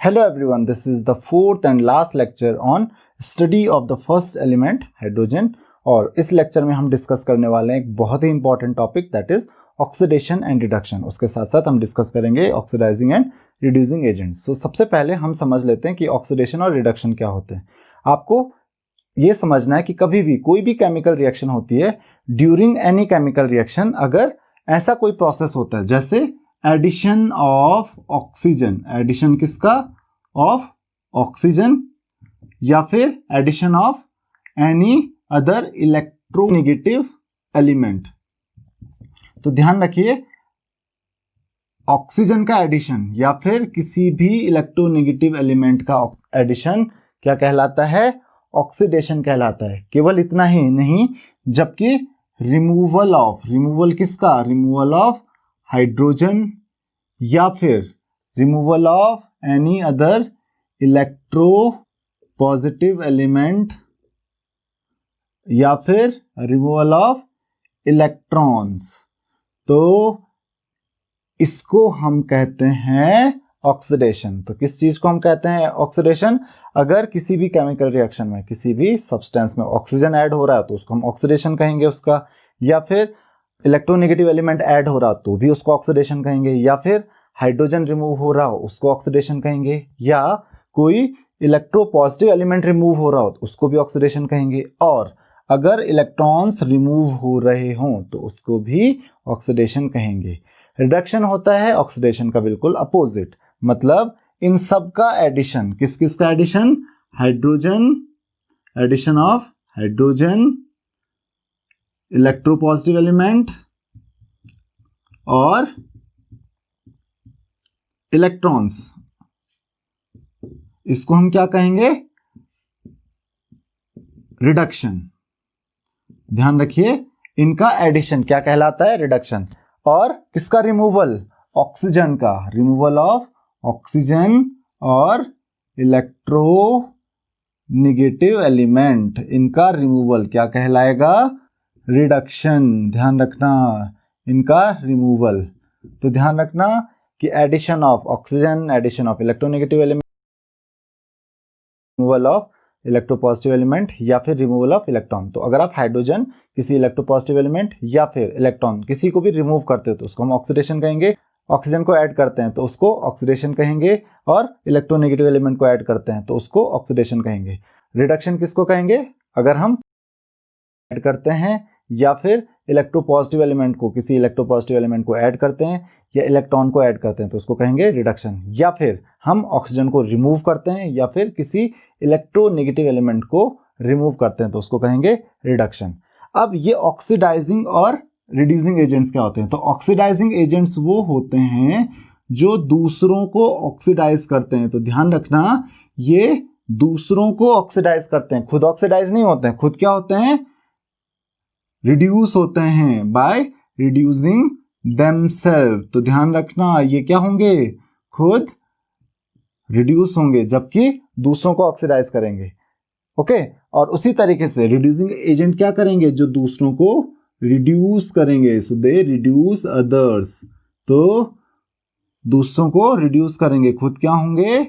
Hello everyone, this is the fourth and last lecture on study of the first element hydrogen। और इस lecture में हम discuss करने वाले हैं एक बहुत ही important topic that is oxidation and reduction. उसके साथ साथ हम डिस्कस करेंगे ऑक्सीडाइजिंग एंड रिड्यूसिंग एजेंट्स। तो सबसे पहले हम समझ लेते हैं कि ऑक्सीडेशन और रिडक्शन क्या होते हैं। आपको ये समझना है कि कभी भी कोई भी केमिकल रिएक्शन होती है, ड्यूरिंग एनी केमिकल रिएक्शन अगर ऐसा कोई प्रोसेस होता है जैसे एडिशन ऑफ ऑक्सीजन, एडिशन किसका? ऑफ ऑक्सीजन, या फिर addition of any other electronegative element. तो ध्यान रखिए, ऑक्सीजन का एडिशन या फिर किसी भी इलेक्ट्रोनेगेटिव एलिमेंट का एडिशन क्या कहलाता है? ऑक्सीडेशन कहलाता है। केवल इतना ही नहीं, जबकि रिमूवल किसका? रिमूवल ऑफ हाइड्रोजन या फिर removal of any other electro positive element या फिर रिमूवल ऑफ इलेक्ट्रॉन्स, तो इसको हम कहते हैं ऑक्सीडेशन। तो किस चीज को हम कहते हैं ऑक्सीडेशन? अगर किसी भी केमिकल रिएक्शन में किसी भी सब्सटेंस में ऑक्सीजन ऐड हो रहा है तो उसको हम ऑक्सीडेशन कहेंगे उसका, या फिर इलेक्ट्रोनेगेटिव एलिमेंट ऐड हो रहा तो भी उसको ऑक्सीडेशन कहेंगे, या फिर हाइड्रोजन रिमूव हो रहा हो उसको ऑक्सीडेशन कहेंगे, या कोई इलेक्ट्रो पॉजिटिव एलिमेंट रिमूव हो रहा हो तो उसको भी ऑक्सीडेशन कहेंगे, और अगर इलेक्ट्रॉन्स रिमूव हो रहे हों तो उसको भी ऑक्सीडेशन कहेंगे। रिडक्शन होता है ऑक्सीडेशन का बिल्कुल अपोजिट, मतलब इन सब का एडिशन। किस किस का addition? Hydrogen, addition of hydrogen, electropositive element और इलेक्ट्रॉन्स, इसको हम क्या कहेंगे? रिडक्शन। ध्यान रखिए, इनका एडिशन क्या कहलाता है? रिडक्शन। और किसका रिमूवल? ऑक्सीजन का, रिमूवल ऑफ ऑक्सीजन और इलेक्ट्रो नेगेटिव एलिमेंट, इनका रिमूवल क्या कहलाएगा? रिडक्शन। ध्यान रखना, इनका रिमूवल। तो ध्यान रखना कि addition of oxygen, addition of electronegative element, removal of electropositive element या फिर रिमूवल ऑफ इलेक्ट्रॉन। तो अगर आप हाइड्रोजन, किसी इलेक्ट्रोपॉजिटिव एलिमेंट या फिर इलेक्ट्रॉन किसी को भी रिमूव करते हो तो उसको हम ऑक्सीडेशन कहेंगे। ऑक्सीजन को ऐड करते हैं तो उसको ऑक्सीडेशन कहेंगे, और इलेक्ट्रोनेगेटिव एलिमेंट को ऐड करते हैं तो उसको ऑक्सीडेशन कहेंगे। रिडक्शन किसको कहेंगे? अगर हम ऐड करते हैं या फिर इलेक्ट्रोपॉजिटिव एलिमेंट को, किसी इलेक्ट्रोपॉजिटिव एलिमेंट को ऐड करते हैं या इलेक्ट्रॉन को ऐड करते हैं तो उसको कहेंगे रिडक्शन। या फिर हम ऑक्सीजन को रिमूव करते हैं या फिर किसी इलेक्ट्रोनेगेटिव एलिमेंट को रिमूव करते हैं तो उसको कहेंगे रिडक्शन। अब ये ऑक्सीडाइजिंग और रिड्यूसिंग एजेंट्स क्या होते हैं? तो ऑक्सीडाइजिंग एजेंट्स वो होते हैं जो दूसरों को ऑक्सीडाइज करते हैं। तो ध्यान रखना, ये दूसरों को ऑक्सीडाइज करते हैं, खुद ऑक्सीडाइज नहीं होते हैं। खुद क्या होते हैं? रिड्यूस होते हैं बाय रिड्यूसिंग देमसेल्फ। तो ध्यान रखना, ये क्या होंगे? खुद रिड्यूस होंगे जबकि दूसरों को ऑक्सीडाइज करेंगे। ओके, और उसी तरीके से रिड्यूसिंग एजेंट क्या करेंगे? जो दूसरों को रिड्यूस करेंगे, सो दे रिड्यूस अदर्स। तो दूसरों को रिड्यूस करेंगे, खुद क्या होंगे?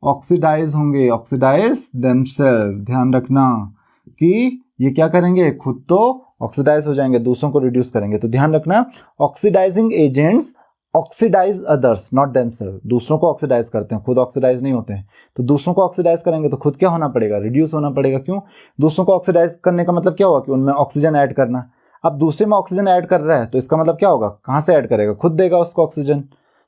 ऑक्सीडाइज होंगे, ऑक्सीडाइज देमसेल्फ। ध्यान रखना कि ये क्या करेंगे? खुद तो ऑक्सीडाइज हो जाएंगे, दूसरों को रिड्यूस करेंगे। तो ध्यान रखना, oxidising agents oxidise others not themself. दूसरों को ऑक्सीडाइज करते हैं, खुद ऑक्सीडाइज नहीं होते हैं। तो दूसरों को ऑक्सीडाइज करेंगे तो खुद क्या होना पड़ेगा? रिड्यूस होना पड़ेगा। क्यों? दूसरों को ऑक्सीडाइज करने का मतलब क्या होगा? कि उनमें ऑक्सीजन ऐड करना। अब दूसरे में ऑक्सीजन ऐड कर रहा है तो इसका मतलब क्या होगा? कहाँ से ऐड करेगा? खुद देगा उसको ऑक्सीजन।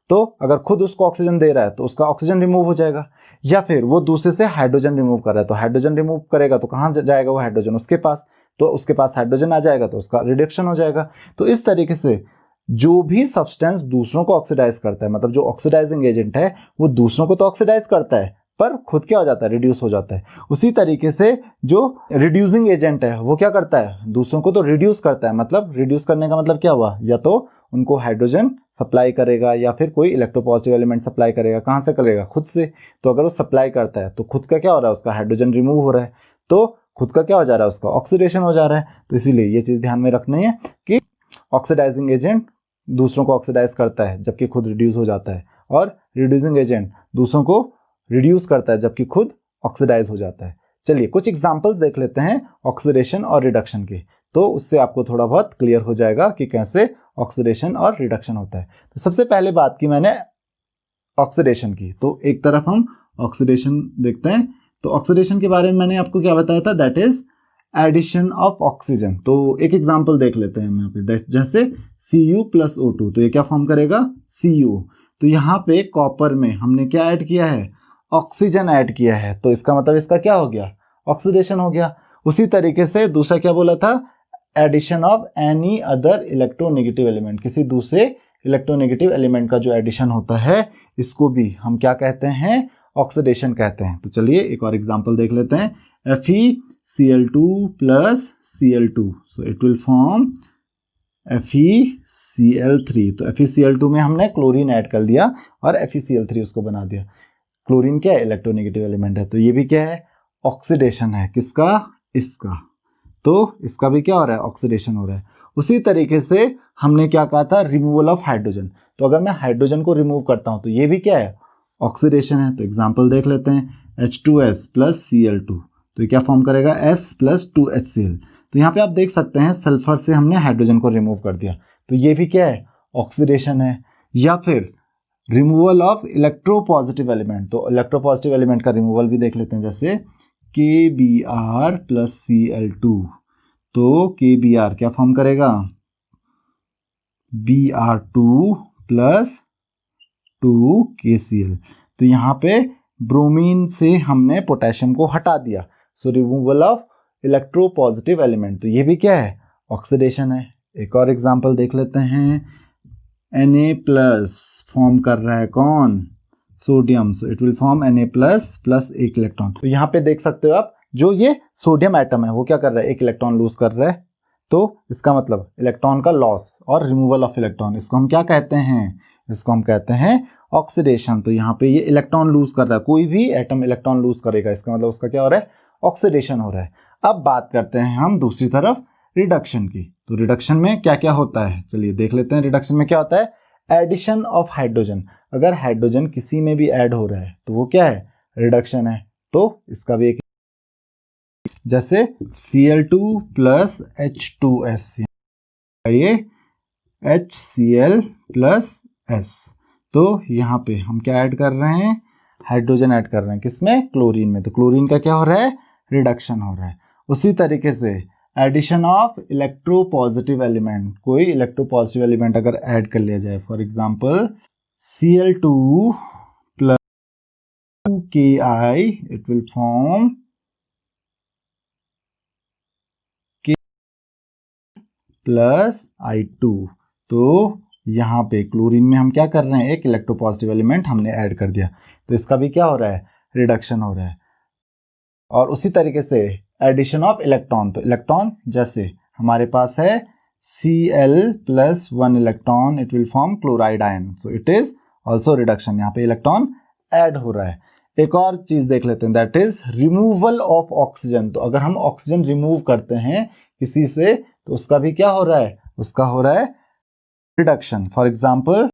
तो अगर खुद उसको ऑक्सीजन दे रहा है तो उसका ऑक्सीजन रिमूव हो जाएगा। या फिर वो दूसरे से हाइड्रोजन रिमूव कर रहा है तो हाइड्रोजन रिमूव करेगा तो कहाँ जाएगा वो हाइड्रोजन? उसके पास। तो उसके पास हाइड्रोजन आ जाएगा तो उसका रिडक्शन हो जाएगा। तो इस तरीके से जो भी सब्सटेंस दूसरों को ऑक्सीडाइज करता है, मतलब जो ऑक्सीडाइजिंग एजेंट है, वो दूसरों को तो ऑक्सीडाइज करता है पर खुद क्या हो जाता है? रिड्यूस हो जाता है। उसी तरीके से जो रिड्यूसिंग एजेंट है वो क्या करता है? दूसरों को तो रिड्यूस करता है। मतलब रिड्यूस करने का मतलब क्या हुआ? या तो उनको हाइड्रोजन सप्लाई करेगा या फिर कोई इलेक्ट्रोपॉजिटिव एलिमेंट सप्लाई करेगा। कहाँ से करेगा? खुद से। तो अगर वो सप्लाई करता है तो खुद का क्या हो रहा है? उसका हाइड्रोजन रिमूव हो रहा है, तो खुद का क्या हो जा रहा है? उसका ऑक्सीडेशन हो जा रहा है। तो इसीलिए ये चीज़ ध्यान में रखनी है कि ऑक्सीडाइजिंग एजेंट दूसरों को ऑक्सीडाइज करता है जबकि खुद रिड्यूस हो जाता है, और रिड्यूसिंग एजेंट दूसरों को रिड्यूस करता है जबकि खुद ऑक्सीडाइज हो जाता है। चलिए कुछ एग्जांपल्स देख लेते हैं ऑक्सीडेशन और रिडक्शन के, तो उससे आपको थोड़ा बहुत क्लियर हो जाएगा कि कैसे ऑक्सीडेशन और रिडक्शन होता है। तो सबसे पहले बात की मैंने ऑक्सीडेशन की, तो एक तरफ हम ऑक्सीडेशन देखते हैं। तो ऑक्सीडेशन के बारे में मैंने आपको क्या बताया था, that is addition of oxygen. तो एक एग्जांपल देख लेते हैं हम यहाँ पे, जैसे Cu प्लस O2, तो ये क्या फॉर्म करेगा Cu। तो यहाँ पे कॉपर में हमने क्या ऐड किया है, ऑक्सीजन ऐड किया है, तो इसका मतलब इसका क्या हो गया, ऑक्सीडेशन हो गया। उसी तरीके से दूसरा क्या बोला था, addition of any other electronegative element, किसी दूसरे इलेक्ट्रोनेगेटिव एलिमेंट का जो एडिशन होता है इसको भी हम क्या कहते हैं, ऑक्सीडेशन कहते हैं। तो चलिए एक और एग्जांपल देख लेते हैं, FeCl2 plus Cl2, so it will form FeCl3। तो FeCl2 में हमने क्लोरीन ऐड कर दिया और FeCl3 उसको बना दिया। क्लोरीन क्या है, इलेक्ट्रोनेगेटिव एलिमेंट है, तो ये भी क्या है, ऑक्सीडेशन है, किसका, इसका। तो इसका भी क्या हो रहा है, ऑक्सीडेशन हो रहा है। उसी तरीके से हमने क्या कहा था, रिमूवल ऑफ हाइड्रोजन। तो अगर मैं हाइड्रोजन को रिमूव करता हूं तो ये भी क्या है, ऑक्सीडेशन है। तो एग्जांपल देख लेते हैं, H2S प्लस Cl2, तो ये क्या फॉर्म करेगा, S प्लस 2HCl। तो यहाँ पे आप देख सकते हैं सल्फर से हमने हाइड्रोजन को रिमूव कर दिया, तो ये भी क्या है, ऑक्सीडेशन है। या फिर रिमूवल ऑफ इलेक्ट्रोपॉजिटिव एलिमेंट, तो इलेक्ट्रोपॉजिटिव एलिमेंट का रिमूवल भी देख लेते हैं, जैसे KBr प्लस Cl2, तो KBr क्या फॉर्म करेगा, Br2 प्लस 2KCl। तो यहाँ पे ब्रोमीन से हमने पोटेशियम को हटा दिया, सो रिमूवल ऑफ इलेक्ट्रोपॉजिटिव एलिमेंट, तो ये भी क्या है, ऑक्सीडेशन है। एक और एग्जांपल देख लेते हैं, Na प्लस फॉर्म कर रहा है कौन, sodium, so it will form Na plus plus एक इलेक्ट्रॉन। तो यहाँ पे देख सकते हो आप, जो ये सोडियम एटम है वो क्या कर रहा है, एक इलेक्ट्रॉन लूज कर रहा है, तो इसका मतलब इलेक्ट्रॉन का लॉस और रिमूवल ऑफ इलेक्ट्रॉन, इसको हम क्या कहते हैं, इसको हम कहते हैं ऑक्सीडेशन। तो यहाँ पे ये इलेक्ट्रॉन लूज कर रहा है, कोई भी एटम इलेक्ट्रॉन लूज करेगा, इसका मतलब उसका क्या हो रहा है, ऑक्सीडेशन हो रहा है। अब बात करते हैं हम दूसरी तरफ रिडक्शन की। तो रिडक्शन में क्या क्या होता है, चलिए देख लेते हैं। रिडक्शन में क्या होता है, एडिशन ऑफ हाइड्रोजन। अगर हाइड्रोजन किसी में भी ऐड हो रहा है तो वो क्या है, रिडक्शन है। तो इसका भी एक, जैसे Cl2 प्लस H2S, ये HCl प्लस S, तो यहाँ पे हम क्या ऐड कर रहे हैं, हाइड्रोजन ऐड कर रहे हैं, किसमें, क्लोरीन में। तो क्लोरीन का क्या हो रहा है, रिडक्शन हो रहा है। उसी तरीके से एडिशन ऑफ इलेक्ट्रोपॉजिटिव एलिमेंट, कोई इलेक्ट्रोपॉजिटिव एलिमेंट अगर ऐड कर लिया जाए, for example Cl2 plus 2Ki, it will form K plus I2। तो यहाँ पे क्लोरीन में हम क्या कर रहे हैं, एक इलेक्ट्रोपॉजिटिव एलिमेंट हमने ऐड कर दिया, तो इसका भी क्या हो रहा है, रिडक्शन हो रहा है। और उसी तरीके से एडिशन ऑफ इलेक्ट्रॉन, तो इलेक्ट्रॉन जैसे हमारे पास है Cl plus 1 electron, it will form chloride ion, so it is also reduction, यहाँ पे इलेक्ट्रॉन ऐड हो रहा है। एक और चीज देख लेते हैं, that is removal of oxygen. तो अगर हम ऑक्सीजन रिमूव करते हैं किसी से तो उसका भी क्या हो रहा है, उसका हो रहा है reduction. For example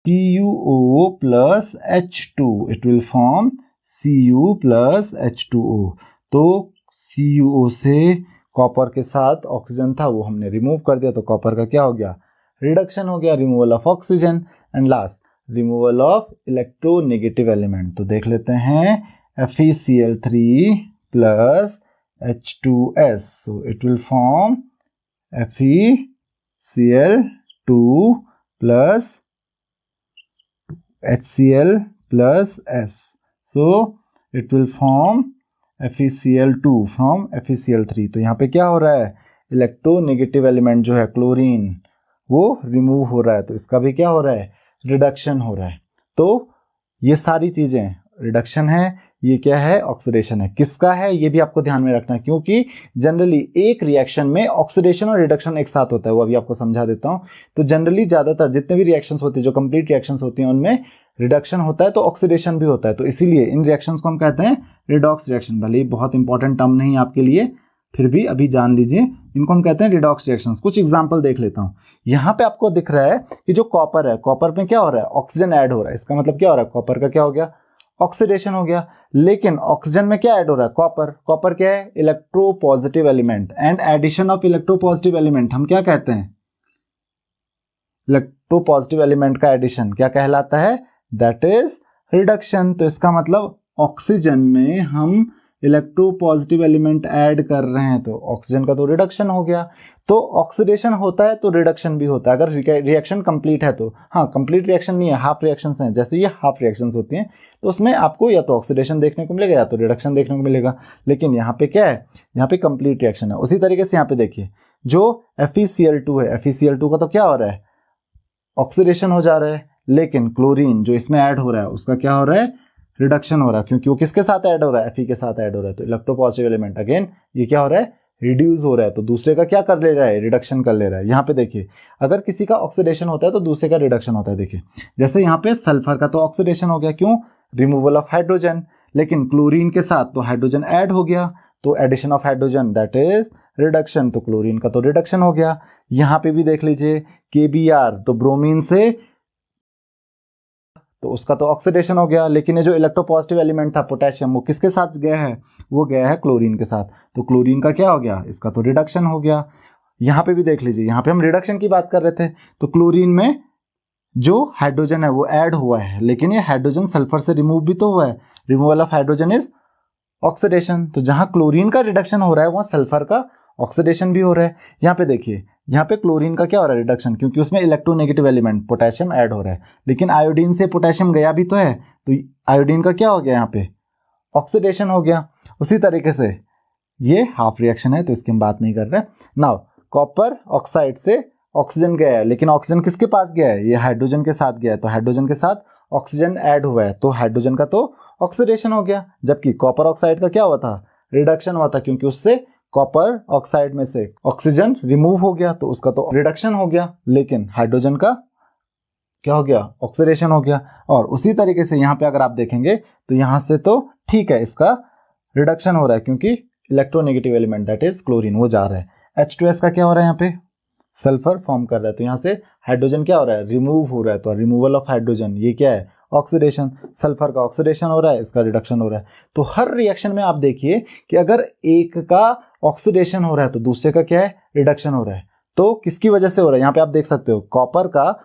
CuO plus H2, it will form Cu plus H2O। तो CuO से कॉपर के साथ ऑक्सीजन था वो हमने रिमूव कर दिया, तो कॉपर का क्या हो गया, रिडक्शन हो गया, removal of oxygen. And last removal of electronegative element. तो देख लेते हैं FeCl3 plus H2S, so it will form FeCl2 plus HCl plus S, so it will form FeCl2 from FeCl3। तो यहाँ पे क्या हो रहा है, इलेक्ट्रोनेगेटिव एलिमेंट जो है क्लोरीन वो रिमूव हो रहा है, तो इसका भी क्या हो रहा है, रिडक्शन हो रहा है। तो ये सारी चीजें रिडक्शन है, ये क्या है, ऑक्सीडेशन है। किसका है ये भी आपको ध्यान में रखना है, क्योंकि जनरली एक रिएक्शन में ऑक्सीडेशन और रिडक्शन एक साथ होता है, वो अभी आपको समझा देता हूँ। तो जनरली ज्यादातर जितने भी रिएक्शंस होती है, जो कंप्लीट रिएक्शंस होती हैं, उनमें रिडक्शन होता है तो ऑक्सीडेशन भी होता है। तो इसीलिए इन रिएक्शंस को हम कहते हैं रिडॉक्स रिएक्शन। भले ही बहुत इंपॉर्टेंट टर्म नहीं आपके लिए, फिर भी अभी जान लीजिए, इनको हम कहते हैं रिडॉक्स रिएक्शंस। कुछ एग्जांपल देख लेता हूँ। यहाँ पे आपको दिख रहा है कि जो कॉपर है, कॉपर में क्या हो रहा है, ऑक्सीजन ऐड हो रहा है, इसका मतलब क्या हो रहा है, कॉपर का क्या हो गया, ऑक्सीडेशन हो गया। लेकिन ऑक्सीजन में क्या ऐड हो रहा है? कॉपर। कॉपर क्या है? Electropositive element. And addition of electropositive element हम क्या कहते हैं? इलेक्ट्रोपॉजिटिव एलिमेंट का एडिशन क्या कहलाता है? That is reduction. तो इसका मतलब ऑक्सीजन में हम इलेक्ट्रोपॉजिटिव एलिमेंट ऐड कर रहे हैं तो ऑक्सीजन का तो रिडक्शन हो गया। तो ऑक्सीडेशन होता है तो रिडक्शन भी होता है अगर रिएक्शन कंप्लीट है तो। हाँ, कंप्लीट रिएक्शन नहीं है, हाफ रिएक्शंस हैं, जैसे ये हाफ रिएक्शंस होती हैं तो उसमें आपको या तो ऑक्सीडेशन देखने को मिलेगा या तो रिडक्शन देखने को मिलेगा। लेकिन यहाँ पे क्या है? यहाँ पे कंप्लीट रिएक्शन है। उसी तरीके से यहाँ पे देखिए जो FeCl2 है, FeCl2 का तो क्या हो रहा है? ऑक्सीडेशन हो जा रहा है। लेकिन क्लोरीन जो इसमें ऐड हो रहा है उसका क्या हो रहा है? रिडक्शन हो रहा है, क्योंकि वो किसके साथ ऐड हो रहा है? Fe के साथ ऐड हो रहा है। तो इलेक्ट्रोपॉजिटिव एलिमेंट अगेन ये क्या हो रहा है? रिड्यूस हो रहा है। तो दूसरे का क्या कर ले रहा है? रिडक्शन कर ले रहा है। यहाँ पे देखिए अगर किसी का ऑक्सीडेशन होता है तो दूसरे का रिडक्शन होता है। देखिए जैसे यहाँ पे सल्फर का तो ऑक्सीडेशन हो गया, क्यों? Removal of hydrogen. लेकिन क्लोरीन के साथ तो हाइड्रोजन ऐड हो गया तो addition of hydrogen that is reduction. तो क्लोरीन का तो रिडक्शन हो गया। यहाँ पे भी देख लीजिए KBr तो ब्रोमीन से तो उसका तो ऑक्सीडेशन हो गया। लेकिन ये जो इलेक्ट्रोपॉजिटिव एलिमेंट था पोटेशियम वो किसके साथ गया है? वो गया है क्लोरीन के साथ। तो क्लोरीन का क्या हो गया? इसका तो रिडक्शन हो गया। यहाँ पे भी देख लीजिए, यहाँ पे हम रिडक्शन की बात कर रहे थे तो क्लोरीन में जो हाइड्रोजन है वो ऐड हुआ है, लेकिन ये हाइड्रोजन सल्फर से रिमूव भी तो हुआ है। Removal of hydrogen is oxidation. तो जहां क्लोरीन का रिडक्शन हो रहा है वहां सल्फर का ऑक्सीडेशन भी हो रहा है। यहाँ पे देखिए यहाँ पे क्लोरीन का क्या हो रहा है? रिडक्शन, क्योंकि उसमें इलेक्ट्रोनेगेटिव एलिमेंट पोटेशियम ऐड हो रहा है। लेकिन आयोडीन से पोटेशियम गया भी तो है तो आयोडीन का क्या हो गया? यहाँ पे ऑक्सीडेशन हो गया। उसी तरीके से ये हाफ रिएक्शन है तो इसकी हम बात नहीं कर रहे। नाउ कॉपर ऑक्साइड से ऑक्सीजन गया है, लेकिन ऑक्सीजन किसके पास गया है? ये हाइड्रोजन के साथ गया है। तो हाइड्रोजन के साथ ऑक्सीजन ऐड हुआ है तो हाइड्रोजन का तो ऑक्सीडेशन हो गया। जबकि कॉपर ऑक्साइड का क्या हुआ था? रिडक्शन हुआ था, क्योंकि उससे कॉपर ऑक्साइड में से ऑक्सीजन रिमूव हो गया तो उसका तो रिडक्शन हो गया। लेकिन हाइड्रोजन का क्या हो गया? ऑक्सीडेशन हो गया। और उसी तरीके से यहाँ पे अगर आप देखेंगे तो यहाँ से तो ठीक है इसका रिडक्शन हो रहा है, क्योंकि electronegative element that is chlorine वो जा रहा है। H2S का क्या हो रहा है? यहाँ पे सल्फर फॉर्म कर रहा है तो यहाँ से हाइड्रोजन क्या हो रहा है? रिमूव हो रहा है। तो रिमूवल ऑफ हाइड्रोजन ये क्या है? ऑक्सीडेशन। सल्फर का ऑक्सीडेशन हो रहा है, इसका रिडक्शन हो रहा है। तो हर रिएक्शन में आप देखिए कि अगर एक का ऑक्सीडेशन हो रहा है तो दूसरे का क्या है? रिडक्शन हो रहा है। तो किसकी वजह से हो रहा है? यहाँ पे आप देख सकते हो कॉपर का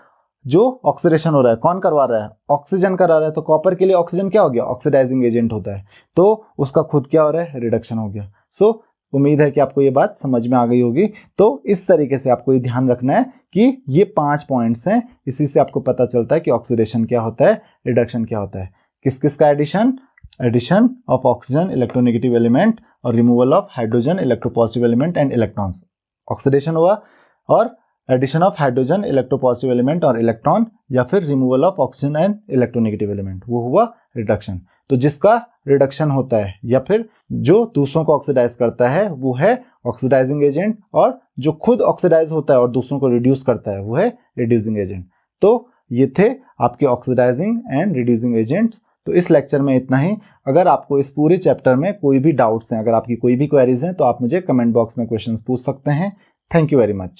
जो ऑक्सीडेशन हो रहा है कौन करवा रहा है? ऑक्सीजन करा रहा है। तो कॉपर के लिए ऑक्सीजन क्या हो गया? ऑक्सीडाइजिंग एजेंट होता है। तो उसका खुद क्या हो रहा है? रिडक्शन हो गया। सो उम्मीद है कि आपको ये बात समझ में आ गई होगी। तो इस तरीके से आपको ये ध्यान रखना है कि ये 5 पॉइंट्स हैं, इसी से आपको पता चलता है कि ऑक्सीडेशन क्या होता है, रिडक्शन क्या होता है। किस किस का addition? Addition of oxygen electronegative element और removal of hydrogen electropositive element and electrons, oxidation हुआ। और addition of hydrogen electropositive element और इलेक्ट्रॉन, या फिर removal of oxygen and electronegative element, वो हुआ रिडक्शन। तो जिसका रिडक्शन होता है या फिर जो दूसरों को ऑक्सीडाइज करता है वो है ऑक्सीडाइजिंग एजेंट, और जो खुद ऑक्सीडाइज होता है और दूसरों को रिड्यूस करता है वो है रिड्यूसिंग एजेंट। तो ये थे आपके ऑक्सीडाइजिंग एंड रिड्यूसिंग एजेंट्स। तो इस लेक्चर में इतना ही। अगर आपको इस पूरे चैप्टर में कोई भी डाउट्स हैं, अगर आपकी कोई भी क्वेरीज हैं तो आप मुझे कमेंट बॉक्स में क्वेश्चंस पूछ सकते हैं। Thank you very much.